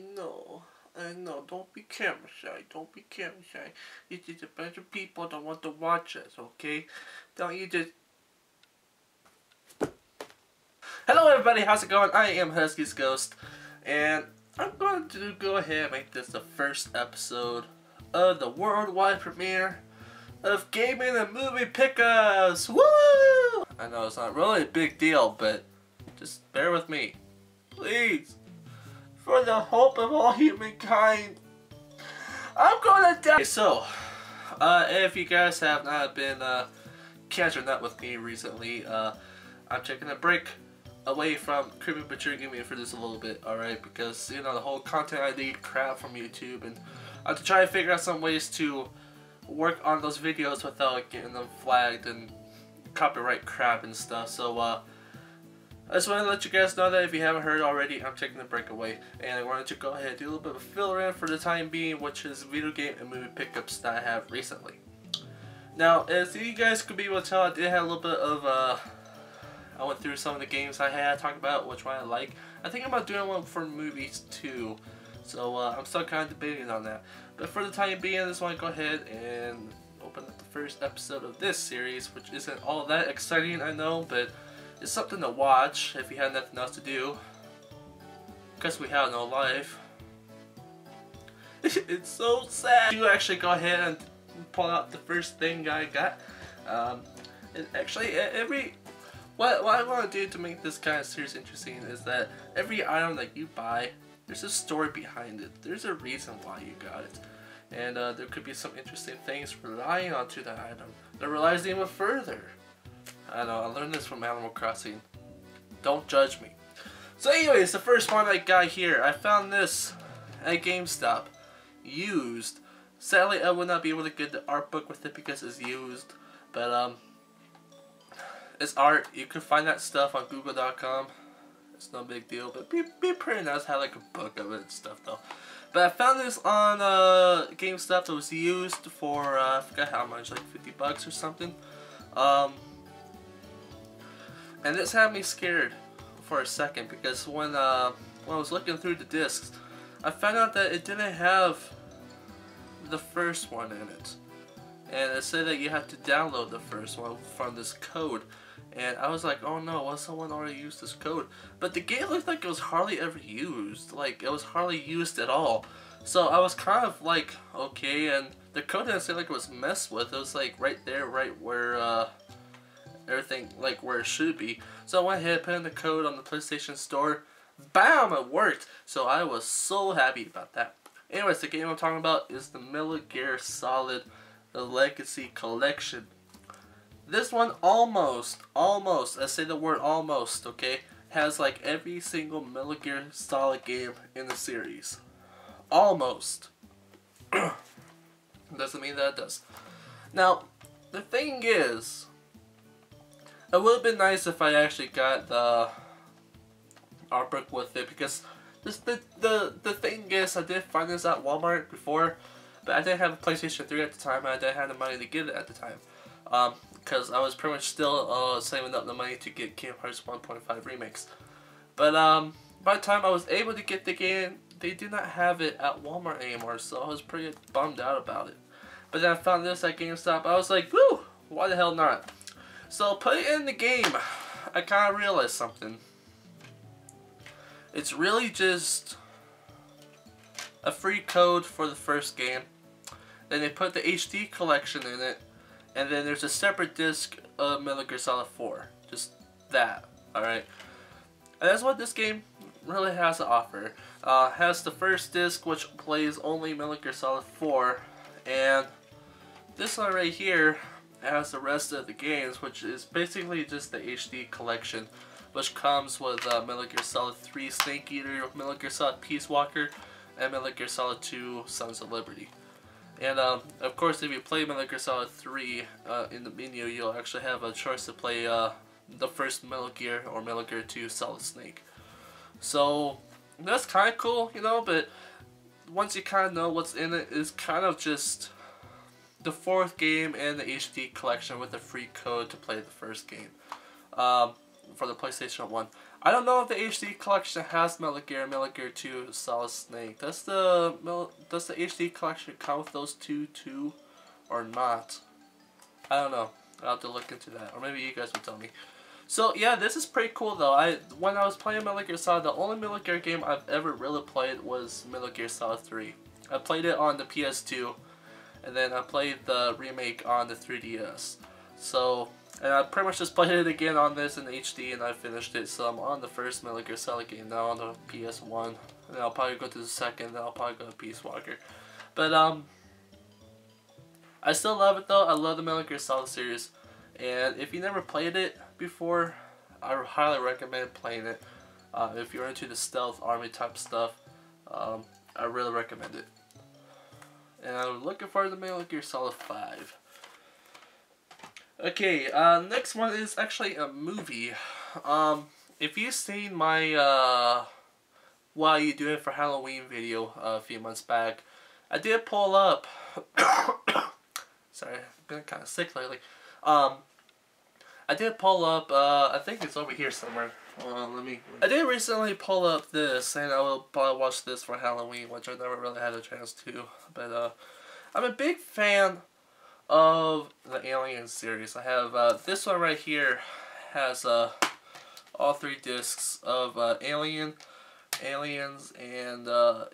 I know. Don't be camera shy. Don't be camera shy. It's just a bunch of people that want to watch us, okay? Don't you just... Hello everybody, how's it going? I am Huskies Ghost, and I'm going to go ahead and make this the first episode of the worldwide premiere of Gaming and Movie Pickups! Woo! I know it's not really a big deal, but just bear with me. Please. For the hope of all humankind. I'm gonna die! So, if you guys have not been catching up with me recently, I'm taking a break away from Creepy Butcher Gaming for this a little bit, alright? Because, you know, the whole content ID crap from YouTube, and I have to try to figure out some ways to work on those videos without getting them flagged and copyright crap and stuff. So, I just want to let you guys know that if you haven't heard already, I'm taking a break away, and I wanted to go ahead and do a little bit of a filler in for the time being, which is video game and movie pickups that I have recently. Now, as you guys could be able to tell, I did have a little bit of, I went through some of the games I had, talked about which one I like. I think I'm about doing one for movies too, so I'm still kind of debating on that. But for the time being, I just want to go ahead and open up the first episode of this series, which isn't all that exciting, I know, but it's something to watch if you have nothing else to do. Because we have no life. It's so sad. You actually go ahead and pull out the first thing I got. And actually, what I want to do to make this kind of series interesting is that every item that you buy, there's a story behind it. There's a reason why you got it. And there could be some interesting things relying onto that item that relies even further. I know, I learned this from Animal Crossing. Don't judge me. So anyways, the first one I got here, I found this at GameStop. Used. Sadly, I would not be able to get the art book with it because it's used. But, it's art. You can find that stuff on google.com. It's no big deal, but be pretty nice to have like a book of it and stuff though. But I found this on GameStop that was used for, I forgot how much, like 50 bucks or something. And this had me scared for a second because when I was looking through the discs, I found out that it didn't have the first one in it. And it said that you have to download the first one from this code. And I was like, oh no, well, someone already used this code. But the game looked like it was hardly ever used. Like, it was hardly used at all. So I was kind of like, okay, and the code didn't seem like it was messed with. It was like right there, right where, everything like where it should be. So I went ahead and put in the code on the PlayStation Store. Bam! It worked! So I was so happy about that. Anyways, the game I'm talking about is the Metal Gear Solid The Legacy Collection. This one almost, I say the word almost, okay, has like every single Metal Gear Solid game in the series. Almost. Doesn't mean that it does. Now, the thing is, it would have been nice if I actually got the art book with it, because the thing is, I did find this at Walmart before, but I didn't have a PlayStation 3 at the time, and I didn't have the money to get it at the time. Because I was pretty much still saving up the money to get Kingdom Hearts 1.5 Remix. But by the time I was able to get the game, they did not have it at Walmart anymore, so I was pretty bummed out about it. But then I found this at GameStop, I was like, woo, why the hell not? So put it in the game, I kind of realized something. It's really just a free code for the first game. Then they put the HD collection in it. And then there's a separate disc of Metal Gear Solid 4. Just that, alright? And that's what this game really has to offer. Has the first disc, which plays only Metal Gear Solid 4. And this one right here has the rest of the games, which is basically just the HD collection, which comes with Metal Gear Solid 3 Snake Eater, Metal Gear Solid Peace Walker, and Metal Gear Solid 2 Sons of Liberty. And of course, if you play Metal Gear Solid 3 in the menu, you'll actually have a choice to play the first Metal Gear or Metal Gear 2 Solid Snake. So that's kind of cool, you know, but once you kind of know what's in it, it's kind of just the fourth game and the HD collection with a free code to play the first game for the PlayStation 1. I don't know if the HD collection has Metal Gear 2 Solid Snake. Does the HD collection come with those two too, or not? I don't know. I'll have to look into that, or maybe you guys will tell me. So yeah, this is pretty cool though. When I was playing Metal Gear Solid, the only Metal Gear game I've ever really played was Metal Gear Solid 3. I played it on the PS2, and then I played the remake on the 3DS. So, and I pretty much just played it again on this in HD, and I finished it. So I'm on the first Metal Gear Solid game now on the PS1, and then I'll probably go to the second, then I'll probably go to Peace Walker. But I still love it though. I love the Metal Gear Solid series, and if you never played it before, I highly recommend playing it. If you're into the stealth army type stuff, I really recommend it. And I'm looking forward to Metal Gear Solid 5. Okay, next one is actually a movie. If you've seen my What Are You Doing for Halloween video a few months back, I did pull up sorry, I've been kind of sick lately. I did pull up, I think it's over here somewhere. I did recently pull up this, and I will probably watch this for Halloween, which I never really had a chance to. But, I'm a big fan of the Alien series. I have, this one right here has, all 3 discs of, Aliens, and,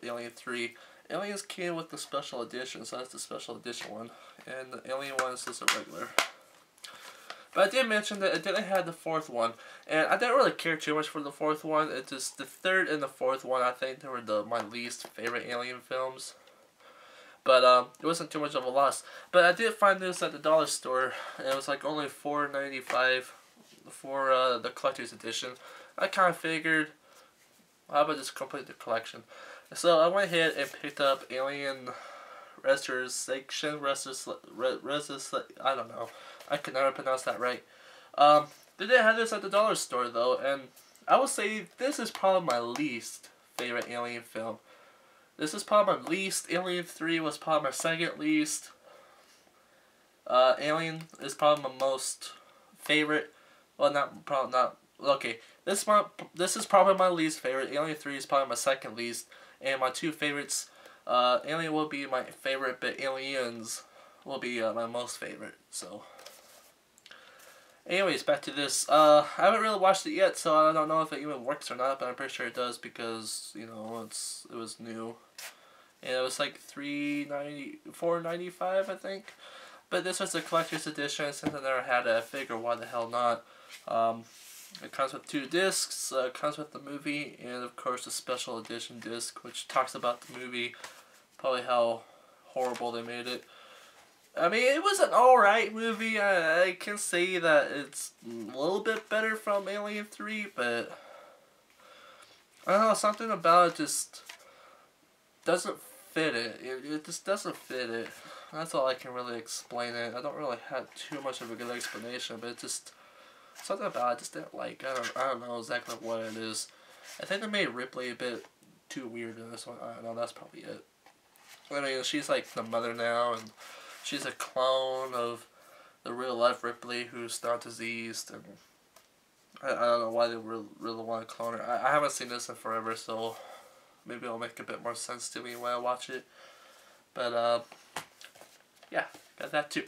Alien 3. Aliens came with the special edition, so that's the special edition one. And the Alien one is just a regular. But I did mention that it didn't have the 4th one, and I didn't really care too much for the 4th one. It's just the 3rd and the 4th one, I think they were my least favorite Alien films. But it wasn't too much of a loss. But I did find this at the dollar store, and it was like only $4.95 for the collector's edition. I kind of figured, how about just complete the collection? So I went ahead and picked up Alien Resurrection, I don't know. I could never pronounce that right. They did have this at the dollar store though, and I would say this is probably my least favorite Alien film. This is probably my least. Alien 3 was probably my second least. Alien is probably my most favorite. Well, okay, this is probably my least favorite. Alien 3 is probably my second least. And my 2 favorites, Alien will be my favorite, but Aliens will be my most favorite. So, anyways, back to this. I haven't really watched it yet, so I don't know if it even works or not, but I'm pretty sure it does because, you know, it was new. And it was like $4.95, I think. But this was a collector's edition. Since I never had it, I figured why the hell not. It comes with 2 discs, comes with the movie, and of course the special edition disc, which talks about the movie, probably how horrible they made it. I mean, it was an alright movie. I can say that it's a little bit better from Alien 3, but I don't know, something about it just doesn't fit it. It just doesn't fit it. That's all I can really explain it. I don't really have too much of a good explanation, but it just... something about it I just didn't like. I don't know exactly what it is. I think they made Ripley a bit too weird in this one. I don't know, that's probably it. I mean, she's like the mother now, and she's a clone of the real life Ripley who's not diseased, and I don't know why they really want to clone her. I haven't seen this in forever, so maybe it'll make a bit more sense to me when I watch it. But, yeah, got that too.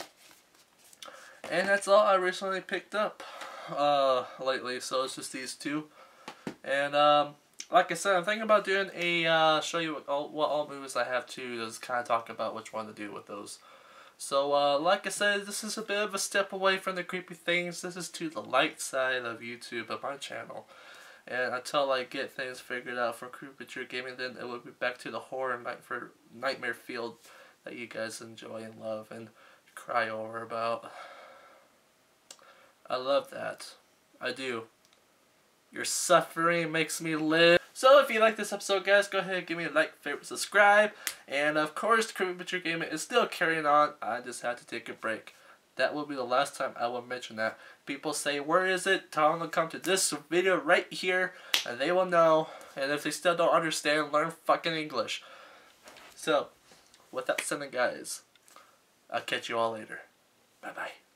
And that's all I recently picked up lately, so it's just these 2. And like I said, I'm thinking about doing a show you what all movies I have to just kind of talk about which one to do with those. So like I said, this is a bit of a step away from the creepy things. This is to the light side of YouTube of my channel, and until I get things figured out for Creepy Gaming, then it will be back to the horror nightmare field that you guys enjoy and love and cry over about. I love that. I do. Your suffering makes me live. So if you like this episode, guys, go ahead and give me a like, favorite, subscribe. And of course, Creepy Gaming is still carrying on. I just had to take a break. That will be the last time I will mention that. People say, where is it? Tell them to come to this video right here, and they will know. And if they still don't understand, learn fucking English. So, with that said, guys, I'll catch you all later. Bye-bye.